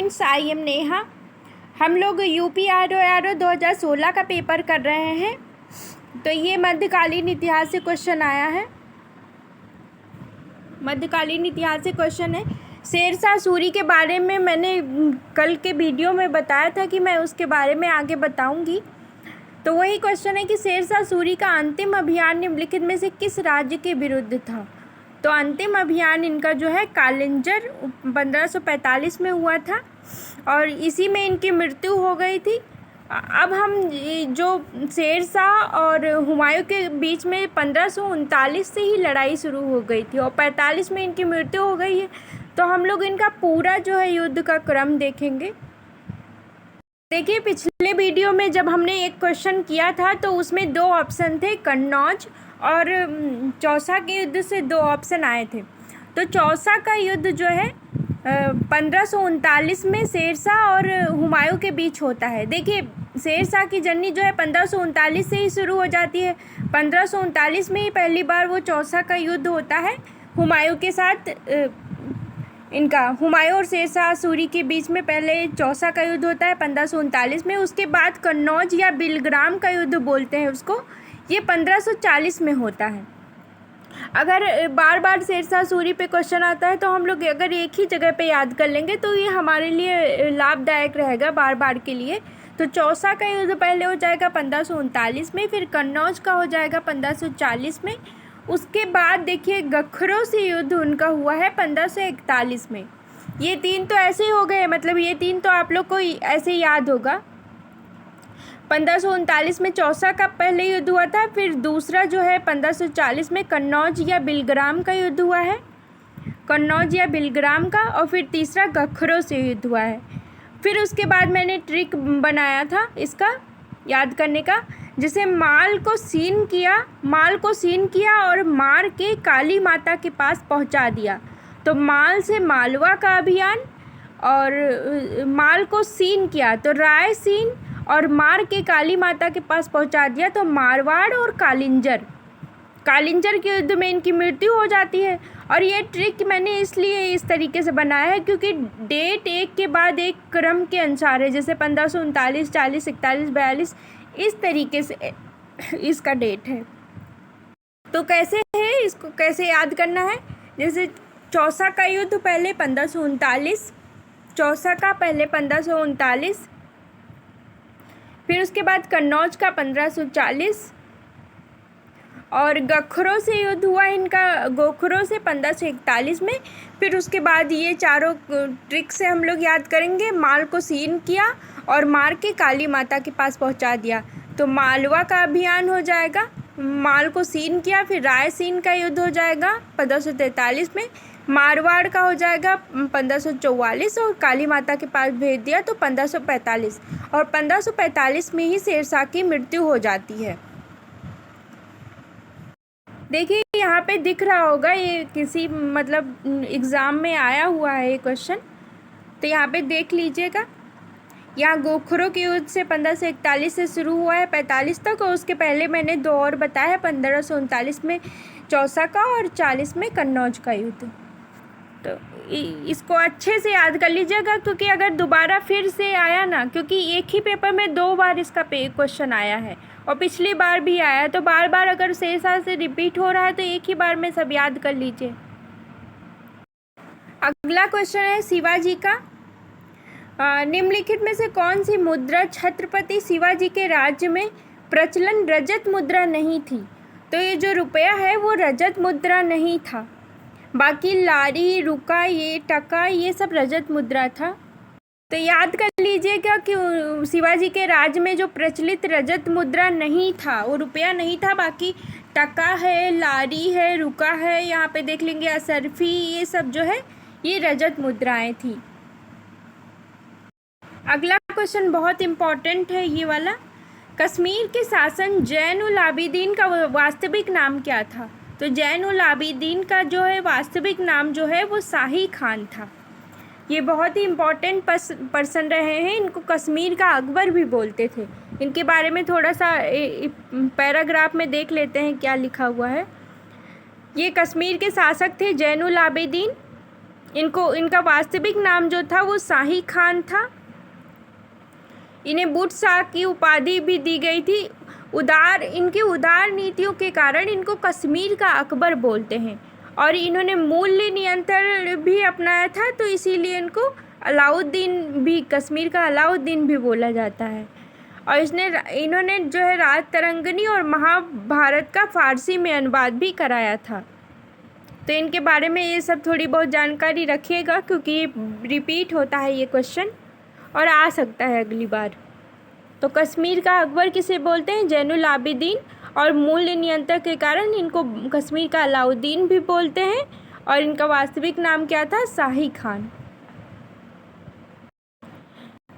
Students, I am Neha. हम लोग UP R O 2016 का पेपर कर रहे हैं। तो ये मध्यकालीन इतिहास से क्वेश्चन आया है। मध्यकालीन इतिहास से क्वेश्चन है। शेरशाह सूरी के बारे में मैंने कल के वीडियो में बताया था कि मैं उसके बारे में आगे बताऊंगी। तो वही क्वेश्चन है कि शेरशाह सूरी का अंतिम अभियान निम्नलिखित में से किस राज्य के विरुद्ध था। तो अंतिम अभियान इनका जो है कालिंजर 1545 में हुआ था और इसी में इनकी मृत्यु हो गई थी। अब हम जो शेरशाह और हुमायूं के बीच में 1539 से ही लड़ाई शुरू हो गई थी और 45 में इनकी मृत्यु हो गई है। तो हम लोग इनका पूरा जो है युद्ध का क्रम देखेंगे। देखिए, पिछले वीडियो में जब हमने एक क्वेश्चन किया था तो उसमें दो ऑप्शन थे, कन्नौज और चौसा के युद्ध से दो ऑप्शन आए थे। तो चौसा का युद्ध जो है 1539 में शेरशाह और हुमायूं के बीच होता है। देखिए, शेरशाह की जर्नी जो है 1539 से ही शुरू हो जाती है। 1539 में ही पहली बार वो चौसा का युद्ध होता है हुमायूं के साथ। इनका हुमायूं और शेरशाह सूरी के बीच में पहले चौसा का युद्ध होता है 1539 में। उसके बाद कन्नौज या बिलग्राम का युद्ध बोलते हैं उसको, ये 1540 में होता है। अगर बार बार शेरशाह सूरी पे क्वेश्चन आता है तो हम लोग अगर एक ही जगह पे याद कर लेंगे तो ये हमारे लिए लाभदायक रहेगा बार बार के लिए। तो चौसा का युद्ध पहले हो जाएगा 1539 में, फिर कन्नौज का हो जाएगा 1540 में। उसके बाद देखिए गखरों से युद्ध उनका हुआ है 1541 में। ये तीन तो ऐसे ही हो गए, मतलब ये तीन तो आप लोग को ऐसे याद होगा। 1539 में चौसा का पहले युद्ध हुआ था, फिर दूसरा जो है 1540 में कन्नौज या बिलग्राम का युद्ध हुआ है, कन्नौज या बिलग्राम का, और फिर तीसरा गखरों से युद्ध हुआ है। फिर उसके बाद मैंने ट्रिक बनाया था इसका याद करने का, जैसे माल को सीन किया और मार के काली माता के पास पहुंचा दिया। तो माल से मालवा का अभियान, और माल को सीन किया तो राय सीन, और मार के काली माता के पास पहुंचा दिया तो मारवाड़ और कालिंजर के युद्ध में इनकी मृत्यु हो जाती है। और ये ट्रिक मैंने इसलिए इस तरीके से बनाया है क्योंकि डेट एक के बाद एक क्रम के अनुसार है, जैसे 1539, 40, 41, 42 इस तरीके से इसका डेट है। तो कैसे है, इसको कैसे याद करना है। जैसे चौसा का युद्ध पहले 1539, चौसा का पहले 1539, फिर उसके बाद कन्नौज का 1540, और गखरों से युद्ध हुआ इनका गोखरों से 1541 में। फिर उसके बाद ये चारों ट्रिक से हम लोग याद करेंगे। माल को सीन किया और मार के काली माता के पास पहुंचा दिया तो मालवा का अभियान हो जाएगा। माल को सीन किया, फिर राय सीन का युद्ध हो जाएगा 1543 में, मारवाड़ का हो जाएगा 1544, और काली माता के पास भेज दिया तो 1545, और 1545 में ही शेरशाह की मृत्यु हो जाती है। देखिए, यहाँ पे दिख रहा होगा, ये किसी मतलब एग्ज़ाम में आया हुआ है ये क्वेश्चन, तो यहाँ पे देख लीजिएगा। यहाँ गोखरों के युद्ध से 1541 से शुरू हुआ है 45 तक, और उसके पहले मैंने दो और बताया है, 1539 में चौसा का और 40 में कन्नौज का युद्ध। तो इसको अच्छे से याद कर लीजिएगा, क्योंकि अगर दोबारा फिर से आया ना, क्योंकि एक ही पेपर में दो बार इसका क्वेश्चन आया है और पिछली बार भी आया है, तो बार बार अगर शेरशाह से रिपीट हो रहा है तो एक ही बार में सब याद कर लीजिए। अगला क्वेश्चन है शिवाजी का। निम्नलिखित में से कौन सी मुद्रा छत्रपति शिवाजी के राज्य में प्रचलन रजत मुद्रा नहीं थी। तो ये जो रुपया है वो रजत मुद्रा नहीं था, बाकी लारी, रुका, ये टका, ये सब रजत मुद्रा था। तो याद कर लीजिएगा कि शिवाजी के राज्य में जो प्रचलित रजत मुद्रा नहीं था वो रुपया नहीं था, बाकी टका है, लारी है, रुका है, यहाँ पे देख लेंगे असरफी, ये सब जो है ये रजत मुद्राएं थी। अगला क्वेश्चन बहुत इम्पॉर्टेंट है ये वाला। कश्मीर के शासन जैन उल आबिदीन का वास्तविक नाम क्या था। तो जैन उल आबिदीन का जो है वास्तविक नाम जो है वो शाही खान था। ये बहुत ही इम्पॉर्टेंट पर्सन रहे हैं, इनको कश्मीर का अकबर भी बोलते थे। इनके बारे में थोड़ा सा पैराग्राफ में देख लेते हैं क्या लिखा हुआ है। ये कश्मीर के शासक थे जैन उल आबिदीन, इनका वास्तविक नाम जो था वो शाही खान था। इन्हें बुट शाह की उपाधि भी दी गई थी। इनकी उदार नीतियों के कारण इनको कश्मीर का अकबर बोलते हैं, और इन्होंने मूल्य नियंत्रण भी अपनाया था, तो इसीलिए इनको अलाउद्दीन भी, कश्मीर का अलाउद्दीन भी बोला जाता है। और इन्होंने जो है राज तरंगिणी और महाभारत का फारसी में अनुवाद भी कराया था। तो इनके बारे में ये सब थोड़ी बहुत जानकारी रखिएगा, क्योंकि ये रिपीट होता है ये क्वेश्चन और आ सकता है अगली बार। तो कश्मीर का अकबर किसे बोलते हैं? जैनुल आबिदीन, और मूल्य नियंत्रण के कारण इनको कश्मीर का अलाउद्दीन भी बोलते हैं, और इनका वास्तविक नाम क्या था? शाही खान।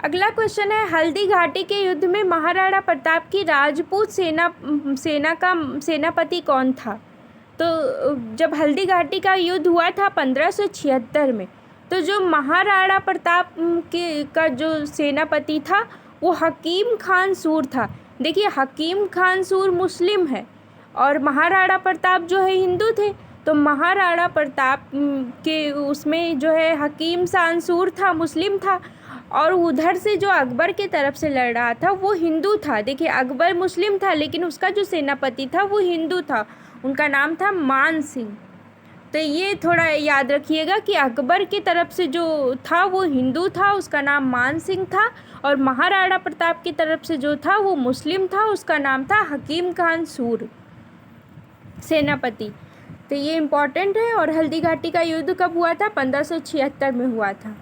अगला क्वेश्चन है, हल्दी घाटी के युद्ध में महाराणा प्रताप की राजपूत सेना का सेनापति कौन था? तो जब हल्दी घाटी का युद्ध हुआ था 1576 में, तो जो महाराणा प्रताप का जो सेनापति था वो हकीम खान सूर था। देखिए, हकीम खान सूर मुस्लिम है और महाराणा प्रताप जो है हिंदू थे, तो महाराणा प्रताप के उसमें जो है हकीम खान सूर था, मुस्लिम था, और उधर से जो अकबर की तरफ से लड़ रहा था वो हिंदू था। देखिए, अकबर मुस्लिम था लेकिन उसका जो सेनापति था वो हिंदू था, उनका नाम था मान सिंह। तो ये थोड़ा याद रखिएगा कि अकबर की तरफ से जो था वो हिंदू था, उसका नाम मान सिंह था, और महाराणा प्रताप की तरफ से जो था वो मुस्लिम था, उसका नाम था हकीम खान सूर, सेनापति। तो ये इम्पॉर्टेंट है। और हल्दी घाटी का युद्ध कब हुआ था? 1576 में हुआ था।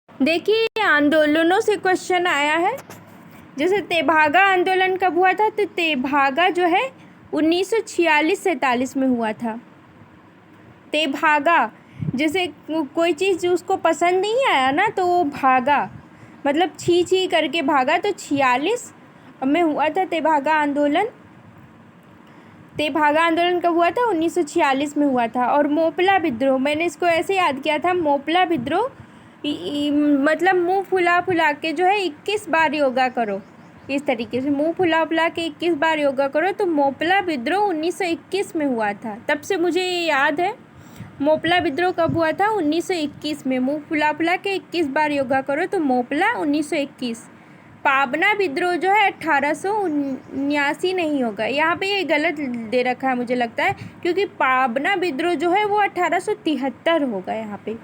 देखिए, आंदोलनों से क्वेश्चन आया है। जैसे तेभागा आंदोलन कब हुआ था? तो तेभागा जो है 1946-47 में हुआ था। तेभागा, जैसे कोई चीज़ उसको पसंद नहीं आया ना तो वो भागा, मतलब छी छी करके भागा, तो 46 में हुआ था तेभागा आंदोलन। तेभागा आंदोलन कब हुआ था? 1946 में हुआ था। और मोपला विद्रोह, मैंने इसको ऐसे याद किया था, मोपला विद्रोह मतलब मुंह फुला फुला के जो है 21 बार योगा करो, इस तरीके से मुंह फुला फुला के 21 बार योगा करो। तो मोपला विद्रोह 1921 में हुआ था, तब से मुझे ये याद है। मोपला विद्रोह कब हुआ था? 1921 में। मुंह फुला फुला के 21 बार योगा करो, तो मोपला 1921। पाबना विद्रोह जो है 1879 नहीं होगा, यहाँ पे ये गलत दे रखा है मुझे लगता है, क्योंकि पाबना विद्रोह जो है वो 1873 होगा। यहाँ पे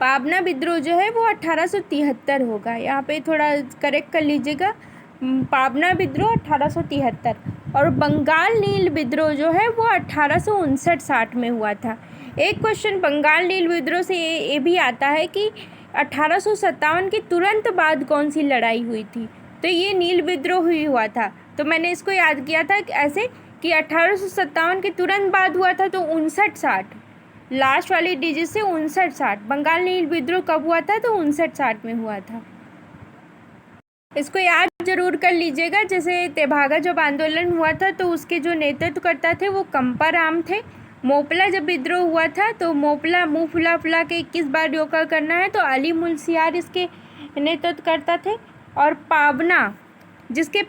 पाबना विद्रोह जो है वो 1873 होगा, यहाँ पे थोड़ा करेक्ट कर लीजिएगा। पाबना विद्रोह 1873। और बंगाल नील विद्रोह जो है वो 1859-60 में हुआ था। एक क्वेश्चन बंगाल नील विद्रोह से ये भी आता है कि 1857 के तुरंत बाद कौन सी लड़ाई हुई थी? तो ये नील विद्रोह ही हुआ था। तो मैंने इसको याद किया था ऐसे कि 1857 के तुरंत बाद हुआ था, तो 59-60, लास्ट वाली डिजिट से 59-60। बंगाल नील विद्रोह कब हुआ था? तो 59-60 में हुआ था। इसको याद जरूर कर लीजिएगा। जैसे तेभागा जब आंदोलन हुआ था तो उसके जो नेतृत्व करता थे वो कंपाराम थे। मोपला जब विद्रोह हुआ था तो मोपला मुँह फुला फुला के 21 बार योगा करना है, तो अली मुंशियार इसके नेतृत्व करता थे। और पाबना, जिसके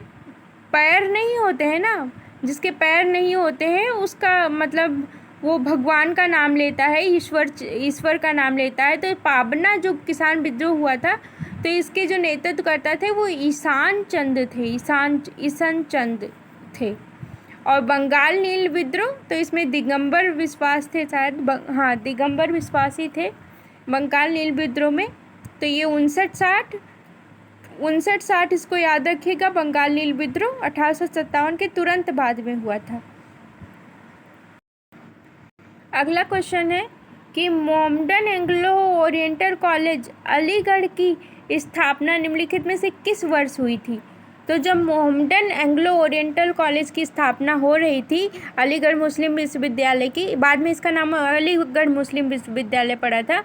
पैर नहीं होते हैं ना, जिसके पैर नहीं होते हैं उसका मतलब वो भगवान का नाम लेता है, ईश्वर का नाम लेता है। तो पाबना जो किसान विद्रोह हुआ था तो इसके जो नेतृत्व करता थे वो ईशान चंद थे, ईशान चंद थे। और बंगाल नील विद्रोह तो इसमें दिगंबर विश्वास थे शायद, हाँ दिगंबर विश्वासी थे बंगाल नील विद्रोह में। तो ये 59-60 इसको याद रखिएगा। बंगाल नील विद्रोह 1857 के तुरंत बाद में हुआ था। अगला क्वेश्चन है कि Mohammedan Anglo oriental college Aligarh की स्थापना निम्नलिखित में से किस वर्ष हुई थी? तो जब मोहम्मडन एंग्लो ओरिएंटल कॉलेज की स्थापना हो रही थी अलीगढ़ मुस्लिम विश्वविद्यालय की, बाद में इसका नाम अलीगढ़ मुस्लिम विश्वविद्यालय पड़ा था।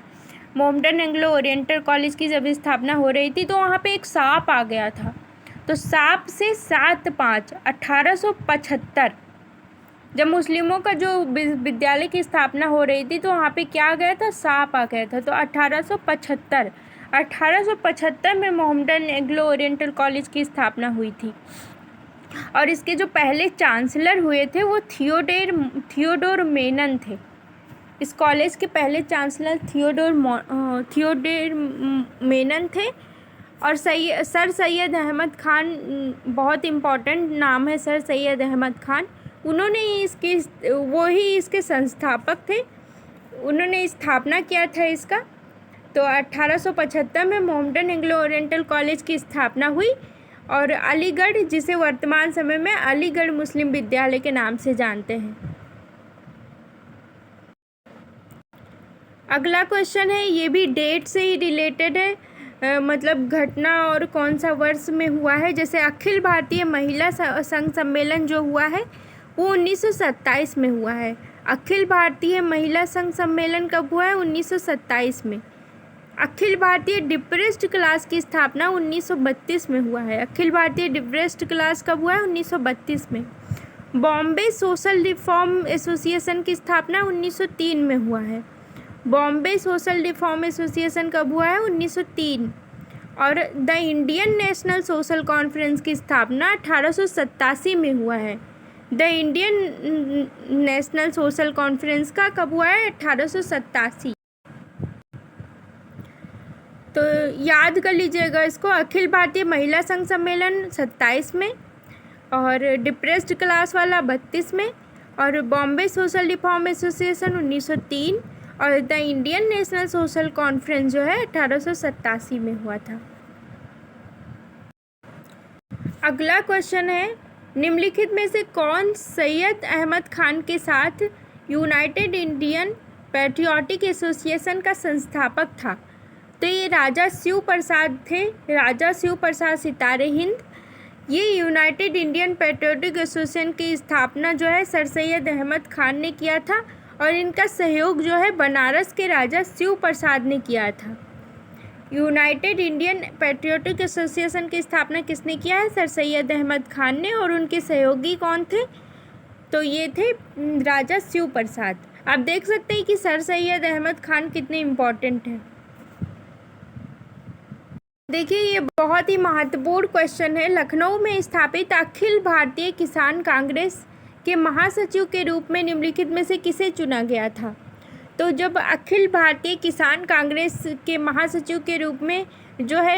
मोहम्मडन एंग्लो ओरिएंटल कॉलेज की जब स्थापना हो रही थी तो वहाँ पे एक सांप आ गया था। तो सांप से 7/5/1875 जब मुस्लिमों का जो विद्यालय की स्थापना हो रही थी तो वहाँ पे क्या आ गया था? सांप आ गया था। तो 1875 में मोहम्मडन एंग्लो ओरिएंटल कॉलेज की स्थापना हुई थी। और इसके जो पहले चांसलर हुए थे वो थियोडोर मेनन थे। इस कॉलेज के पहले चांसलर थियोडोर मेनन थे। और सर सैयद अहमद खान, बहुत इम्पॉर्टेंट नाम है सर सैयद अहमद खान, उन्होंने वो ही इसके संस्थापक थे। उन्होंने स्थापना किया था इसका। तो 1875 में मोहम्मडन एंग्लो ओरिएंटल कॉलेज की स्थापना हुई और अलीगढ़, जिसे वर्तमान समय में अलीगढ़ मुस्लिम विद्यालय के नाम से जानते हैं। अगला क्वेश्चन है, ये भी डेट से ही रिलेटेड है, मतलब घटना और कौन सा वर्ष में हुआ है। जैसे अखिल भारतीय महिला संघ सम्मेलन जो हुआ है वो 1927 में हुआ है। अखिल भारतीय महिला संघ सम्मेलन कब हुआ है? 1927 में। अखिल भारतीय डिप्रेस्ड क्लास की स्थापना 1932 में हुआ है। अखिल भारतीय डिप्रेस्ड क्लास कब हुआ है? 1932 में। बॉम्बे सोशल रिफॉर्म एसोसिएशन की स्थापना 1903 में हुआ है। बॉम्बे सोशल रिफॉर्म एसोसिएशन कब हुआ है? 1903। और the Indian national social conference की स्थापना 1887 में हुआ है। The Indian national social conference का कब हुआ है? 1887। तो याद कर लीजिएगा इसको, अखिल भारतीय महिला संघ सम्मेलन 27 में, और डिप्रेस्ड क्लास वाला 32 में, और बॉम्बे सोशल रिफॉर्म एसोसिएशन 1903, और the Indian national social conference जो है 1887 में हुआ था। अगला क्वेश्चन है, निम्नलिखित में से कौन सैयद अहमद खान के साथ यूनाइटेड इंडियन पैट्रियोटिक एसोसिएशन का संस्थापक था? तो ये राजा शिव प्रसाद थे, राजा शिव प्रसाद सितारे हिंद। ये यूनाइटेड इंडियन पैट्रियोटिक एसोसिएशन की स्थापना जो है सर सैयद अहमद खान ने किया था, और इनका सहयोग जो है बनारस के राजा शिव प्रसाद ने किया था। यूनाइटेड इंडियन पैट्रियोटिक एसोसिएशन की स्थापना किसने किया है? सर सैयद अहमद खान ने। और उनके सहयोगी कौन थे? तो ये थे राजा शिव प्रसाद। आप देख सकते हैं कि सर सैयद अहमद खान कितने इम्पोर्टेंट हैं। देखिए, ये बहुत ही महत्वपूर्ण क्वेश्चन है। लखनऊ में स्थापित अखिल भारतीय किसान कांग्रेस के महासचिव के रूप में निम्नलिखित में से किसे चुना गया था? तो जब अखिल भारतीय किसान कांग्रेस के महासचिव के रूप में जो है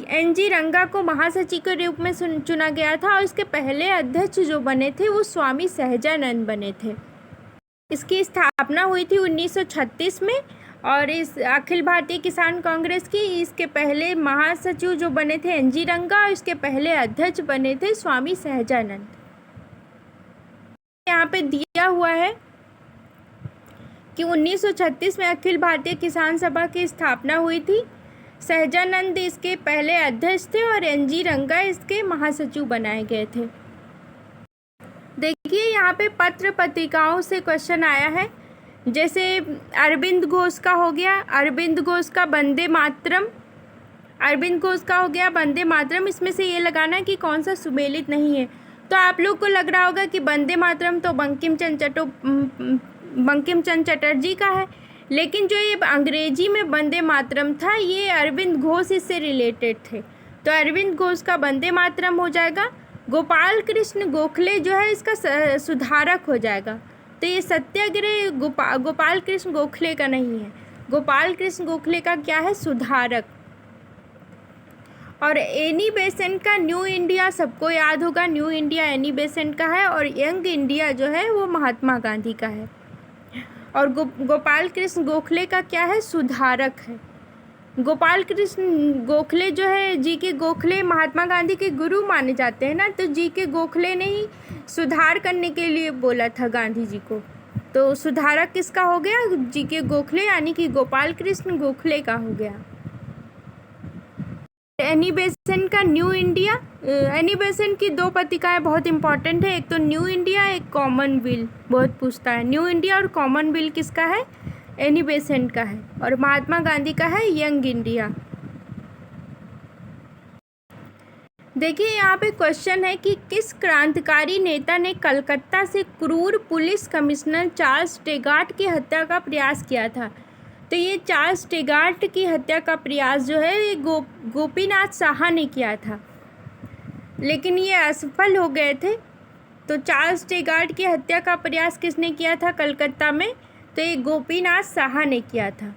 एन.जी. रंगा को महासचिव के रूप में चुना गया था, और इसके पहले अध्यक्ष जो बने थे वो स्वामी सहजानंद बने थे। इसकी स्थापना हुई थी 1936 में, और इस अखिल भारतीय किसान कांग्रेस की इसके पहले महासचिव जो बने थे एन.जी. रंगा, और इसके पहले अध्यक्ष बने थे स्वामी सहजानंद। यहाँ पे दिया हुआ है कि 1936 में अखिल भारतीय किसान सभा की स्थापना हुई थी। सहजानंद इसके पहले अध्यक्ष थे और एन.जी. रंगा इसके महासचिव बनाए गए थे। देखिए, यहाँ पे पत्र पत्रिकाओं से क्वेश्चन आया है। जैसे अरविंद घोष का हो गया, अरविंद घोष का वंदे मातरम, अरविंद घोष का हो गया वंदे मातरम। इसमें से ये लगाना कि कौन सा सुमेलित नहीं है। तो आप लोग को लग रहा होगा कि वंदे मातरम तो बंकिम चंद्र चटर्जी का है, लेकिन जो ये अंग्रेजी में वंदे मातरम था ये अरविंद घोष इससे रिलेटेड थे। तो अरविंद घोष का वंदे मातरम हो जाएगा। गोपाल कृष्ण गोखले जो है इसका सुधारक हो जाएगा। तो ये सत्याग्रह गोपाल कृष्ण गोखले का नहीं है, गोपाल कृष्ण गोखले का क्या है? सुधारक। और एनी बेसेंट का न्यू इंडिया सबको याद होगा, न्यू इंडिया एनी बेसेंट का है, और यंग इंडिया जो है वो महात्मा गांधी का है। और गोपाल कृष्ण गोखले का क्या है? सुधारक है। गोपाल कृष्ण गोखले जो है, जी के गोखले महात्मा गांधी के गुरु माने जाते हैं ना, तो जी के गोखले ने ही सुधार करने के लिए बोला था गांधी जी को। तो सुधारक किसका हो गया? जी के गोखले, यानी कि गोपाल कृष्ण गोखले का हो गया। एनी बेसेंट का न्यू इंडिया, एनी बेसेंट की दो पत्रिकाएं बहुत इंपॉर्टेंट है, एक तो न्यू इंडिया, एक कॉमनवेल्थ, बहुत पूछता है। न्यू इंडिया और कॉमनवेल्थ किसका है? एनी बेसेंट का है। और महात्मा गांधी का है यंग इंडिया। देखिए, यहाँ पे क्वेश्चन है कि किस क्रांतिकारी नेता ने कलकत्ता से क्रूर पुलिस कमिश्नर चार्ल्स टेगार्ट की हत्या का प्रयास किया था? तो ये चार्ल्स टेगार्ट की हत्या का प्रयास जो है ये गोपीनाथ साहा ने किया था, लेकिन ये असफल हो गए थे। तो चार्ल्स टेगार्ट की हत्या का प्रयास किसने किया था कलकत्ता में? तो तो ये गोपीनाथ साहा ने किया था।